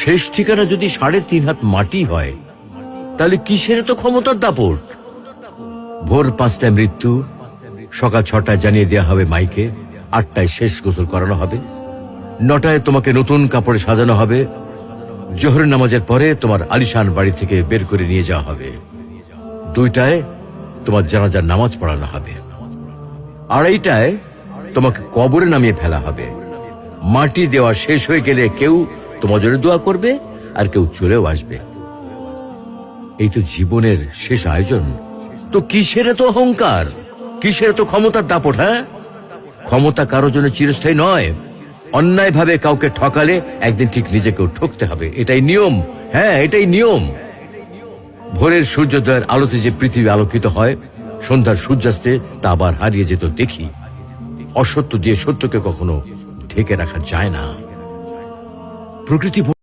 শেষ ঠিকানা যদি 3.5 হাত মাটি হয়, তাহলে কিসের তো ক্ষমতার দাপট? ভোর 5টায় মৃত্যু, সকাল 6টায় জানিয়ে দেওয়া হবে মাইকে, 8টায় শেষ গোসল করানো হবে, 9টায় তোমাকে নতুন কাপড়ে সাজানো হবে, জোহরের নামাজের পরে তোমার আলিশান বাড়ি থেকে বের করে নিয়ে যাওয়া হবে, 2টায় তোমার জানাজার নামাজ পড়ানো হবে, 2:30টায় তোমাকে কবরে নামিয়ে ফেলা হবে। মাটি দেওয়া শেষ হয়ে গেলে কেউ তোমার জন্য দোয়া করবে, আর কেউ চলেও আসবে। এই তো জীবনের শেষ আয়োজন। তো কিসের তো অহংকার, কিসের তো ক্ষমতার দাপট? হ্যাঁ, ক্ষমতা কারোর জন্য চিরস্থায়ী নয়। অন্যায়ভাবে কাউকে ঠকালে একদিন ঠিক নিজেকেও ঠকতে হবে, এটাই নিয়ম। হ্যাঁ, এটাই নিয়ম। ভোরের সূর্যোদয়ের আলোতে যে পৃথিবী আলোকিত হয়, সন্ধ্যার সূর্যাস্তে তা আবার হারিয়ে যেত দেখি। অসত্য দিয়ে সত্যকে কখনো ঢেকে রাখা যায় না। প্রকৃতি